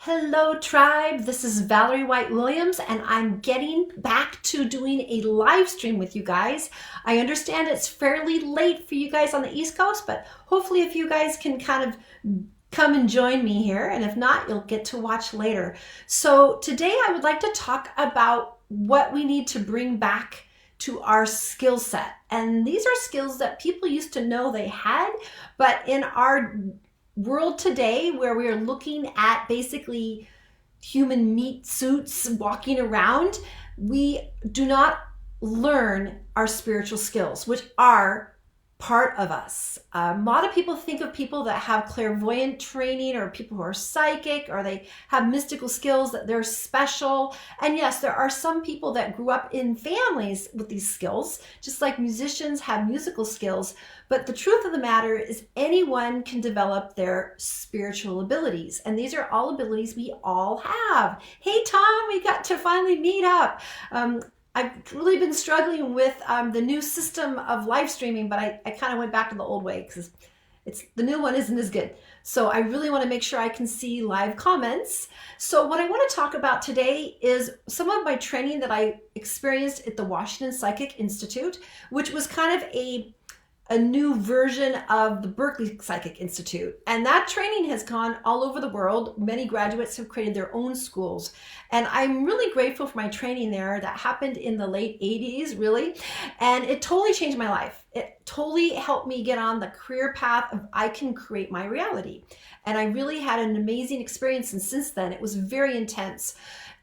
Hello tribe, this is Valerie White-Williams and I'm getting back to doing a live stream with you guys. I understand it's fairly late for you guys on the East Coast, but hopefully if you guys can kind of come and join me here, and if not, you'll get to watch later. So today I would like to talk about what we need to bring back to our skill set. And these are skills that people used to know they had, but in our world today where we are looking at basically human meat suits walking around, we do not learn our spiritual skills, which are part of us. A lot of people think of people that have clairvoyant training or people who are psychic or they have mystical skills that they're special. And yes, there are some people that grew up in families with these skills, just like musicians have musical skills. But the truth of the matter is anyone can develop their spiritual abilities. And these are all abilities we all have. Hey, Tom, we got to finally meet up. I've really been struggling with the new system of live streaming, but I kind of went back to the old way because the new one isn't as good. So I really want to make sure I can see live comments. So what I want to talk about today is some of my training that I experienced at the Washington Psychic Institute, which was kind of a new version of the Berkeley Psychic Institute. And that training has gone all over the world. Many graduates have created their own schools. And I'm really grateful for my training there. That happened in the late 80s, really. And it totally changed my life. It totally helped me get on the career path of I can create my reality. And I really had an amazing experience. And since then, it was very intense.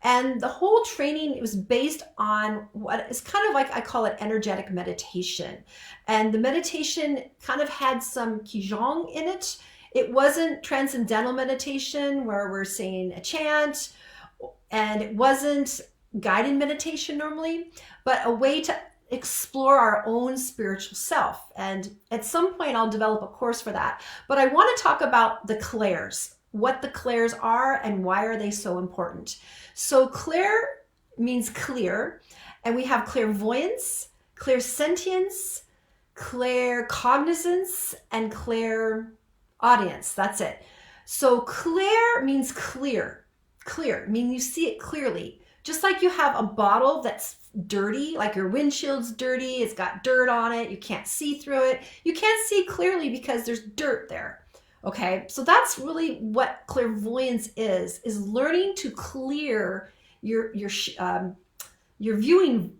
And the whole training, it was based on what is kind of like, I call it energetic meditation. And the meditation kind of had some Qigong in it. It wasn't transcendental meditation where we're saying a chant, and it wasn't guided meditation normally, but a way to explore our own spiritual self. And at some point I'll develop a course for that. But I want to talk about the clairs, what the clairs are and why are they so important. So Clair means clear, and we have clairvoyance, clairsentience, claircognizance, and clairaudience. That's it. So Clair means clear, meaning you see it clearly. Just like you have a bottle that's dirty, like your windshield's dirty, it's got dirt on it, you can't see through it. You can't see clearly because there's dirt there. Okay, so that's really what clairvoyance is learning to clear your viewing.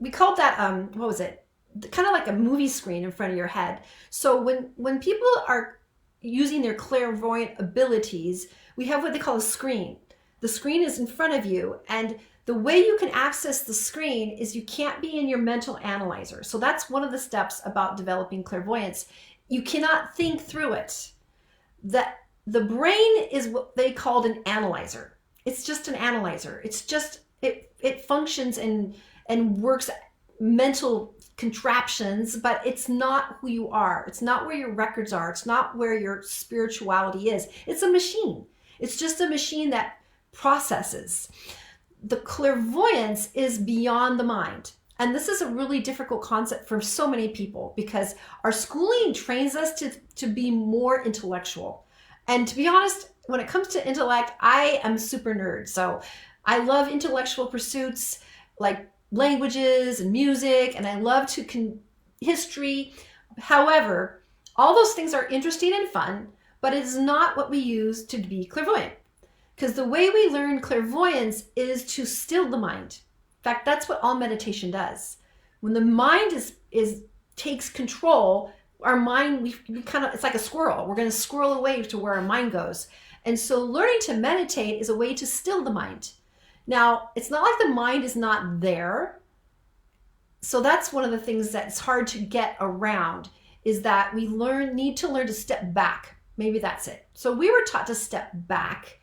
We called that, what was it? Kind of like a movie screen in front of your head. So when people are using their clairvoyant abilities, we have what they call a screen. The screen is in front of you, and the way you can access the screen is you can't be in your mental analyzer. So that's one of the steps about developing clairvoyance. You cannot think through it. The brain is what they called an analyzer. It's just an analyzer. It's just, it functions and works mental contraptions, but it's not who you are. It's not where your records are. It's not where your spirituality is. It's a machine. It's just a machine that processes. The clairvoyance is beyond the mind. And this is a really difficult concept for so many people because our schooling trains us to be more intellectual. And to be honest, when it comes to intellect, I am super nerd. So I love intellectual pursuits like languages and music, and I love history. However, all those things are interesting and fun, but it is not what we use to be clairvoyant. Because the way we learn clairvoyance is to still the mind. In fact, that's what all meditation does. When the mind takes control, our mind, we kind of, it's like a squirrel. We're going to squirrel away to where our mind goes. And so learning to meditate is a way to still the mind. Now, it's not like the mind is not there. So that's one of the things that's hard to get around, is that we need to learn to step back. Maybe that's it. So we were taught to step back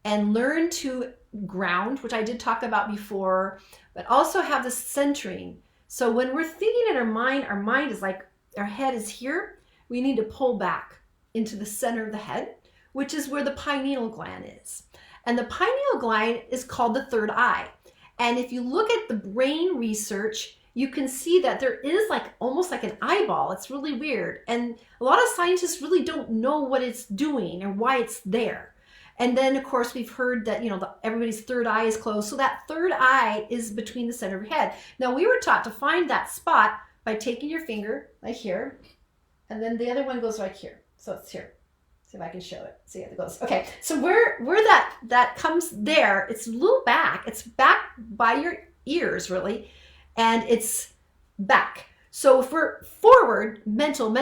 and learn to ground, which I did talk about before, but also have the centering. So when we're thinking in our mind is like, our head is here. We need to pull back into the center of the head, which is where the pineal gland is. And the pineal gland is called the third eye. And if you look at the brain research, you can see that there is almost like an eyeball. It's really weird. And a lot of scientists really don't know what it's doing or why it's there. And then of course we've heard that, everybody's third eye is closed. So that third eye is between the center of your head. Now we were taught to find that spot by taking your finger like here, and then the other one goes right here. So it's here. See if I can show it. See how it goes. Okay, so where that comes there, it's a little back. It's back by your ears, really, and it's back. So if we're forward, mental,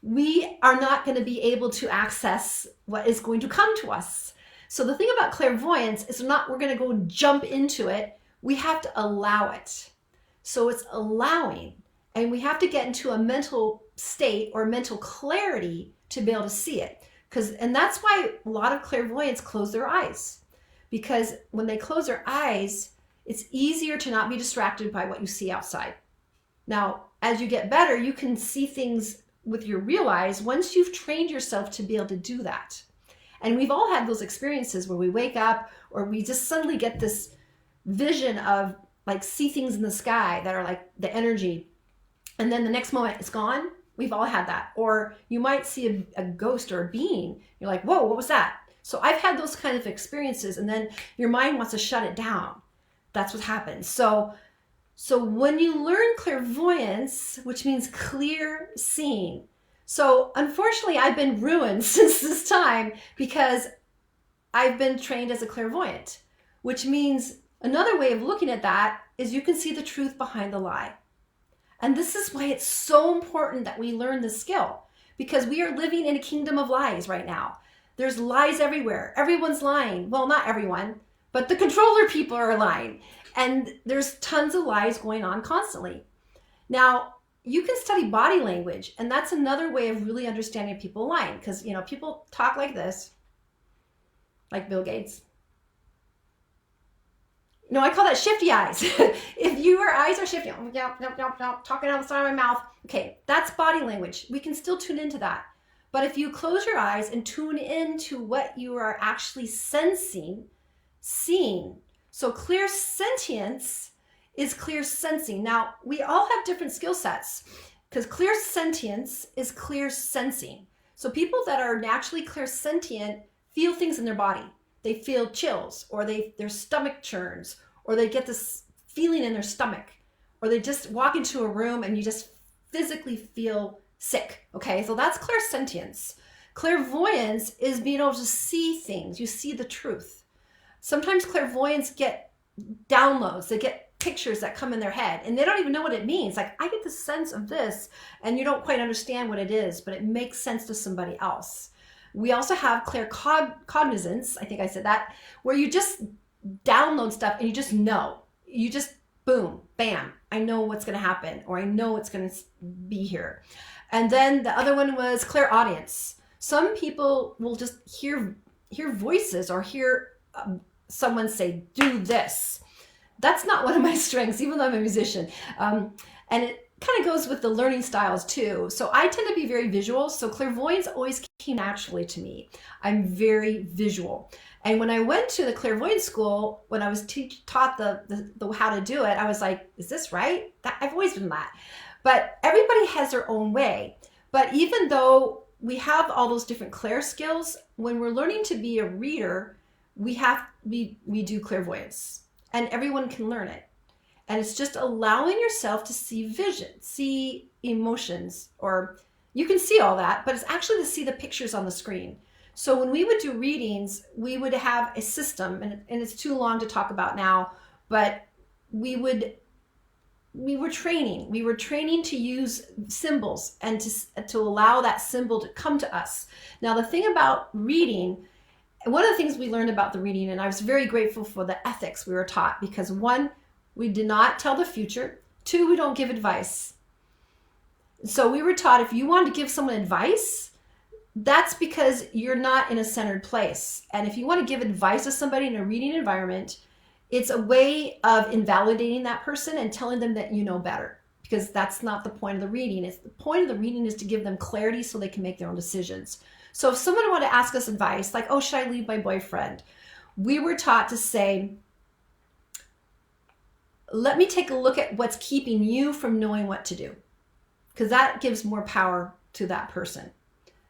we are not going to be able to access what is going to come to us. So the thing about clairvoyance is we're going to go jump into it. We have to allow it. So it's allowing, and we have to get into a mental state or mental clarity to be able to see it. And that's why a lot of clairvoyants close their eyes, because when they close their eyes, it's easier to not be distracted by what you see outside. Now, as you get better, you can see things with your real eyes once you've trained yourself to be able to do that. And we've all had those experiences where we wake up or we just suddenly get this vision of see things in the sky that are like the energy, and then the next moment it's gone. We've all had that. Or you might see a ghost or a being. You're like, whoa, what was that? So I've had those kind of experiences, and then your mind wants to shut it down. That's what happens. So when you learn clairvoyance, which means clear seeing. So unfortunately, I've been ruined since this time because I've been trained as a clairvoyant, which means another way of looking at that is you can see the truth behind the lie. And this is why it's so important that we learn this skill, because we are living in a kingdom of lies right now. There's lies everywhere. Everyone's lying. Well, not everyone, but the controller people are lying. And there's tons of lies going on constantly. Now, you can study body language, and that's another way of really understanding people lying, because, people talk like this, like Bill Gates. No, I call that shifty eyes. If your eyes are shifty, talking out the side of my mouth. Okay, that's body language. We can still tune into that. But if you close your eyes and tune into what you are actually sensing, seeing. So clairsentience is clear sensing. Now, we all have different skill sets, because clairsentience is clear sensing. So people that are naturally clairsentient feel things in their body. They feel chills, or their stomach churns, or they get this feeling in their stomach, or they just walk into a room and you just physically feel sick. Okay, so that's clairsentience. Clairvoyance is being able to see things. You see the truth. Sometimes clairvoyants get downloads. They get pictures that come in their head, and they don't even know what it means. Like, I get the sense of this, and you don't quite understand what it is, but it makes sense to somebody else. We also have Claircognizance, I think I said that, where you just download stuff and you just know. You just, boom, bam, I know what's going to happen, or I know what's going to be here. And then the other one was Clairaudience. Some people will just hear voices or hear someone say, do this. That's not one of my strengths, even though I'm a musician. And it kind of goes with the learning styles too. So I tend to be very visual. So clairvoyance always came naturally to me. I'm very visual. And when I went to the clairvoyance school, when I was taught the how to do it, I was like, is this right? I've always been that. But everybody has their own way. But even though we have all those different clair skills, when we're learning to be a reader, we do clairvoyance, and everyone can learn it. And it's just allowing yourself to see vision, see emotions, or you can see all that, but it's actually to see the pictures on the screen. So when we would do readings, we would have a system, and it's too long to talk about now, but we were training. We were training to use symbols and to allow that symbol to come to us. Now, the thing about reading, one of the things we learned about the reading, and I was very grateful for the ethics we were taught, because one, we did not tell the future. Two, we don't give advice. So we were taught if you want to give someone advice, that's because you're not in a centered place. And if you want to give advice to somebody in a reading environment, it's a way of invalidating that person and telling them that you know better, because that's not the point of the reading. The point of the reading is to give them clarity so they can make their own decisions. So if someone wanted to ask us advice, like, oh, should I leave my boyfriend? We were taught to say, let me take a look at what's keeping you from knowing what to do, because that gives more power to that person.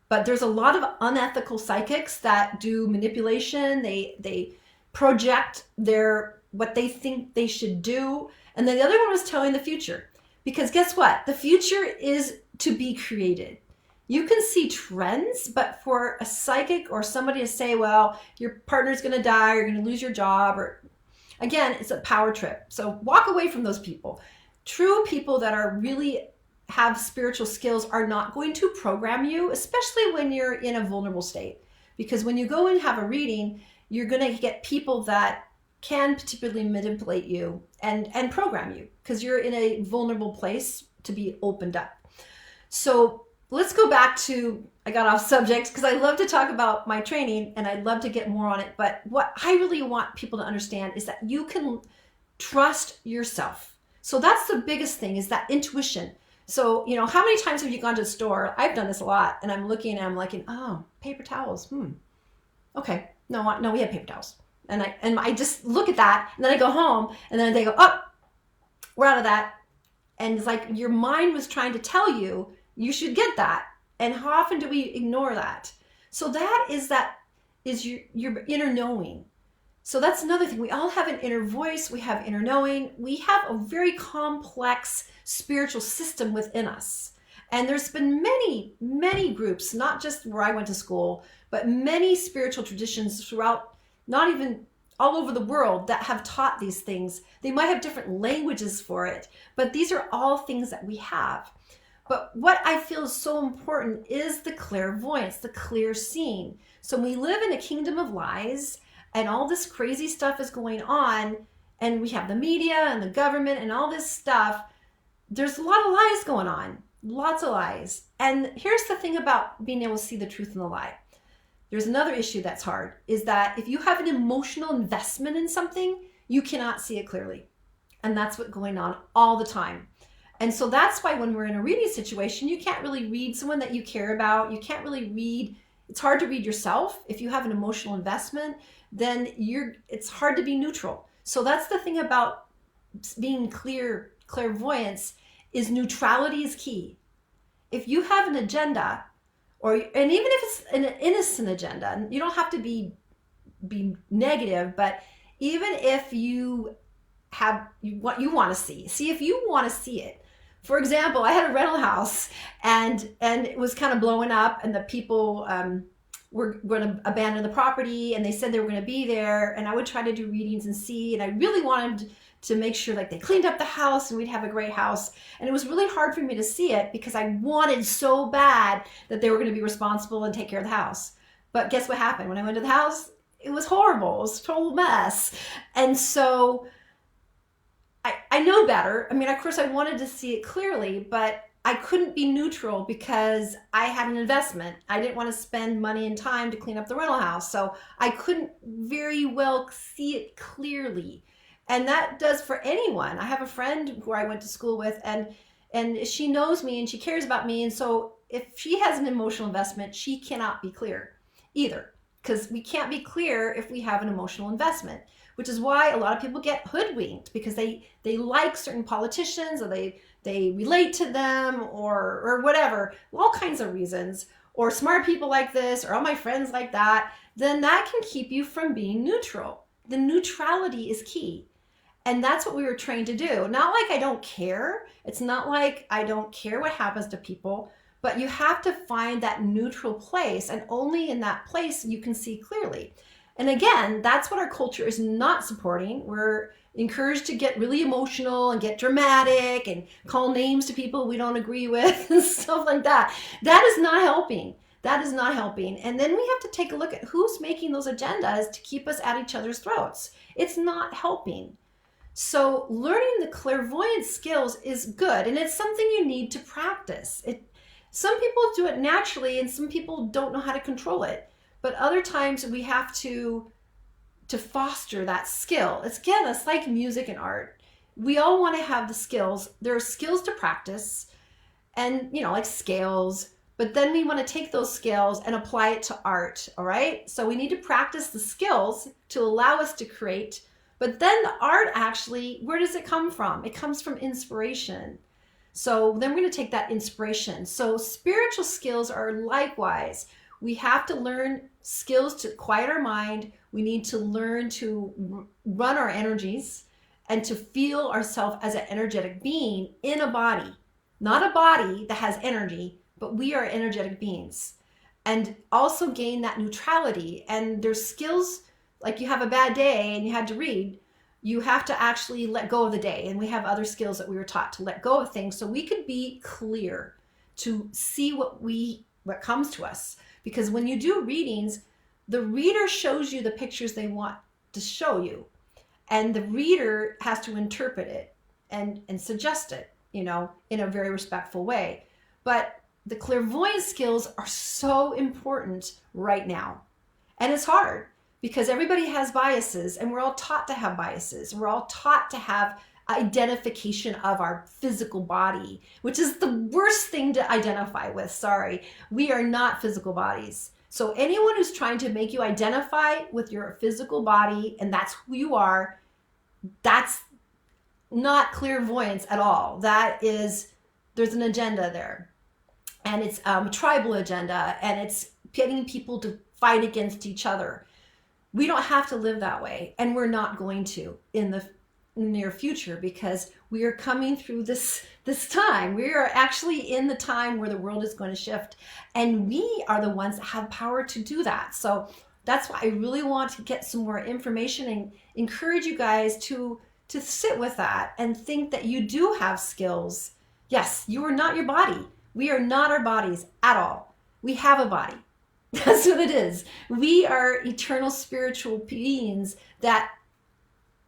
But there's a lot of unethical psychics that do manipulation. They project what they think they should do. And then the other one was telling the future. Because guess what? The future is to be created. You can see trends, but for a psychic or somebody to say, well, your partner's going to die, you're going to lose your job, or again, it's a power trip. So walk away from those people. True people that are really have spiritual skills are not going to program you, especially when you're in a vulnerable state. Because when you go and have a reading, you're going to get people that can typically manipulate you and program you because you're in a vulnerable place to be opened up. So let's go back to, I got off subject because I love to talk about my training and I'd love to get more on it. But what I really want people to understand is that you can trust yourself. So that's the biggest thing, is that intuition. So, how many times have you gone to the store? I've done this a lot, and I'm looking and I'm like, oh, paper towels. Okay. No, we have paper towels. And I just look at that, and then I go home, and then they go, oh, we're out of that. And it's like your mind was trying to tell you, you should get that. And how often do we ignore that? So that is your inner knowing. So that's another thing. We all have an inner voice. We have inner knowing. We have a very complex spiritual system within us. And there's been many, many groups, not just where I went to school, but many spiritual traditions throughout, not even all over the world, that have taught these things. They might have different languages for it, but these are all things that we have. But what I feel is so important is the clairvoyance, the clear seeing. So we live in a kingdom of lies, and all this crazy stuff is going on, and we have the media and the government and all this stuff. There's a lot of lies going on, lots of lies. And here's the thing about being able to see the truth in the lie. There's another issue that's hard, is that if you have an emotional investment in something, you cannot see it clearly. And that's what's going on all the time. And so that's why when we're in a reading situation, you can't really read someone that you care about. You can't really read. It's hard to read yourself. If you have an emotional investment, then it's hard to be neutral. So that's the thing about being clairvoyance, is neutrality is key. If you have an agenda, and even if it's an innocent agenda, and you don't have to be negative, but even if you have what you want to see if you want to see it. For example, I had a rental house and it was kind of blowing up, and the people were going to abandon the property, and they said they were going to be there, and I would try to do readings and see, and I really wanted to make sure like they cleaned up the house and we'd have a great house. And it was really hard for me to see it because I wanted so bad that they were going to be responsible and take care of the house. But guess what happened? When I went to the house, it was horrible. It was a total mess. And so I know better. I mean, of course I wanted to see it clearly, but I couldn't be neutral because I had an investment. I didn't want to spend money and time to clean up the rental house. So I couldn't very well see it clearly. And that does for anyone. I have a friend who I went to school with, and she knows me and she cares about me. And so if she has an emotional investment, she cannot be clear either, because we can't be clear if we have an emotional investment, which is why a lot of people get hoodwinked, because they like certain politicians, or they relate to them, or whatever, all kinds of reasons, or smart people like this, or all my friends like that. Then that can keep you from being neutral. The neutrality is key. And that's what we were trained to do. Not like I don't care. It's not like I don't care what happens to people, but you have to find that neutral place, and only in that place you can see clearly. And again, that's what our culture is not supporting. We're encouraged to get really emotional and get dramatic and call names to people we don't agree with and stuff like that. That is not helping. That is not helping. And then we have to take a look at who's making those agendas to keep us at each other's throats. It's not helping. So learning the clairvoyance skills is good, and it's something you need to practice. Some people do it naturally, and some people don't know how to control it. But other times we have to foster that skill. It's like music and art. We all want to have the skills. There are skills to practice, and like scales. But then we want to take those skills and apply it to art. All right. So we need to practice the skills to allow us to create. But then the art, actually, where does it come from? It comes from inspiration. So then we're going to take that inspiration. So spiritual skills are likewise. We have to learn skills to quiet our mind. We need to learn to run our energies and to feel ourselves as an energetic being in a body. Not a body that has energy, but we are energetic beings. And also gain that neutrality. And there's skills, like you have a bad day and you had to read, you have to actually let go of the day. And we have other skills that we were taught to let go of things so we could be clear, to see what comes to us. Because when you do readings, the reader shows you the pictures they want to show you. And the reader has to interpret it and suggest it, in a very respectful way. But the clairvoyance skills are so important right now. And it's hard because everybody has biases, and we're all taught to have biases. We're all taught to have identification of our physical body, which is the worst thing to identify with. Sorry, we are not physical bodies. So anyone who's trying to make you identify with your physical body and that's who you are, that's not clairvoyance at all. There's an agenda there. And it's a tribal agenda, and it's getting people to fight against each other. We don't have to live that way, and we're not going to in the near future, because we are coming through this time. We are actually in the time where the world is going to shift, and we are the ones that have power to do that. So that's why I really want to get some more information and encourage you guys to sit with that and think that you do have skills. Yes, you are not your body. We are not our bodies at all. We have a body. That's what it is. We are eternal spiritual beings that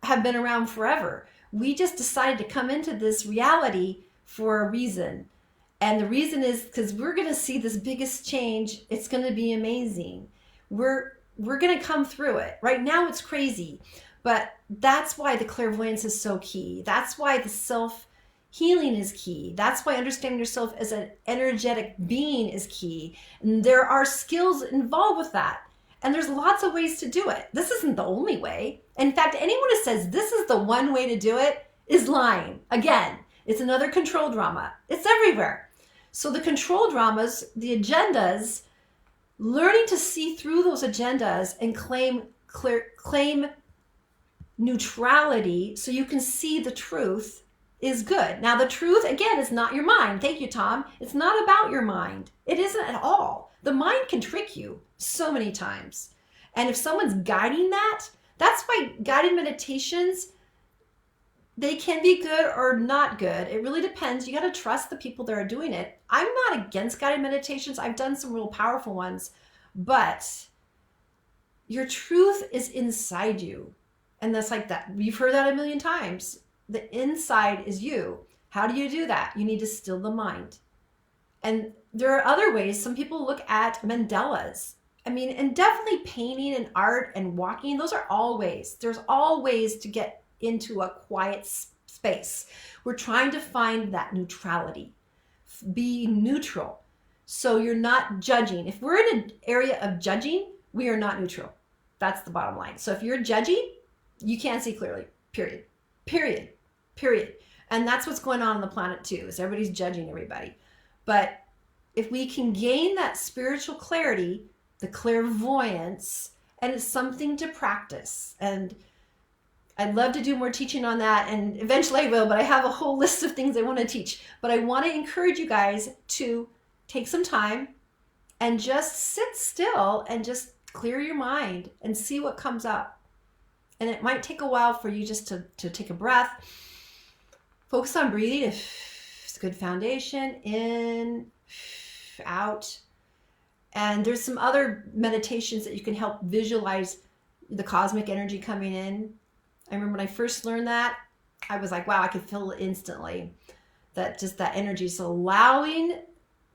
have been around forever. We just decided to come into this reality for a reason. And the reason is because we're going to see this biggest change. It's going to be amazing. We're going to come through it. Right now it's crazy, but that's why the clairvoyance is so key. That's why the self-healing is key. That's why understanding yourself as an energetic being is key. And there are skills involved with that. And there's lots of ways to do it. This isn't the only way. In fact, anyone who says this is the one way to do it is lying. Again, it's another control drama. It's everywhere. So the control dramas, the agendas, learning to see through those agendas and claim neutrality so you can see the truth is good. Now, the truth, again, is not your mind. Thank you, Tom. It's not about your mind. It isn't at all. The mind can trick you so many times. And if someone's guiding that, that's why guided meditations, they can be good or not good. It really depends. You got to trust the people that are doing it. I'm not against guided meditations. I've done some real powerful ones, but your truth is inside you. And that's like that. You've heard that a million times. The inside is you. How do you do that? You need to still the mind. And there are other ways. Some people look at mandalas. I mean, and definitely painting and art and walking, those are all ways. There's all ways to get into a quiet space. We're trying to find that neutrality. Be neutral. So you're not judging. If we're in an area of judging, we are not neutral. That's the bottom line. So if you're judging, you can't see clearly. Period. Period. Period. And that's what's going on the planet too, is everybody's judging everybody. But if we can gain that spiritual clarity, the clairvoyance, and it's something to practice. And I'd love to do more teaching on that, and eventually I will, but I have a whole list of things I want to teach. But I want to encourage you guys to take some time and just sit still and just clear your mind and see what comes up. And it might take a while for you just to take a breath. Focus on breathing. If it's a good foundation. In, out. And there's some other meditations that you can help visualize the cosmic energy coming in. I remember when I first learned that, I was like, wow, I could feel it instantly. That just that energy. So allowing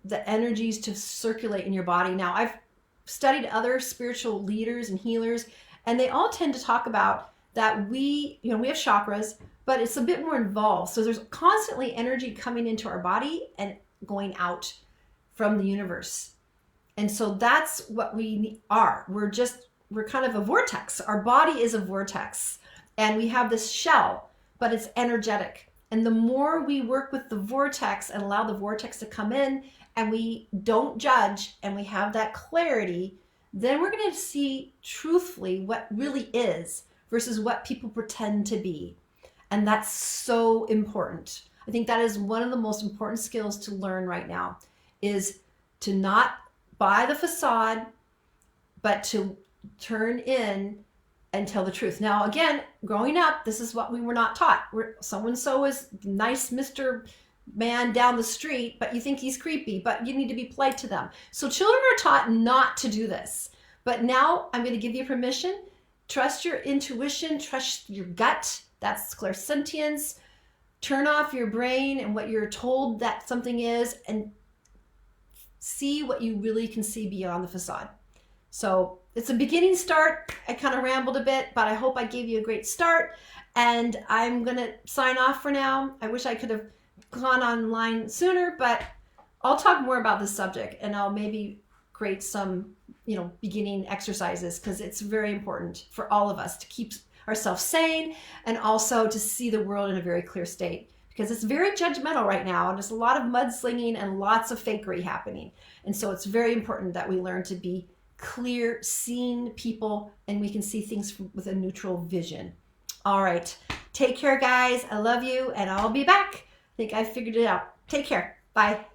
the energies to circulate in your body. Now, I've studied other spiritual leaders and healers, and they all tend to talk about that we have chakras, but it's a bit more involved. So there's constantly energy coming into our body and going out from the universe. And so that's what we are. We're kind of a vortex. Our body is a vortex. And we have this shell, but it's energetic. And the more we work with the vortex and allow the vortex to come in, and we don't judge, and we have that clarity, then we're going to see truthfully what really is versus what people pretend to be. And that's so important. I think that is one of the most important skills to learn right now, is to not buy the facade, but to turn in and tell the truth. Now, again, growing up, this is what we were not taught. So-and-so is nice Mr. Man down the street, but you think he's creepy, but you need to be polite to them. So children are taught not to do this. But now I'm going to give you permission. Trust your intuition, trust your gut. That's clairsentience. Turn off your brain and what you're told that something is, and see what you really can see beyond the facade. So it's a beginning start. I kind of rambled a bit, but I hope I gave you a great start. And I'm going to sign off for now. I wish I could have gone online sooner, but I'll talk more about this subject, and I'll maybe create some, beginning exercises, because it's very important for all of us to keep ourselves sane and also to see the world in a very clear state, because it's very judgmental right now, and there's a lot of mudslinging and lots of fakery happening. And so it's very important that we learn to be clear, seeing people, and we can see things with a neutral vision. All right. Take care, guys. I love you, and I'll be back. I think I figured it out. Take care. Bye.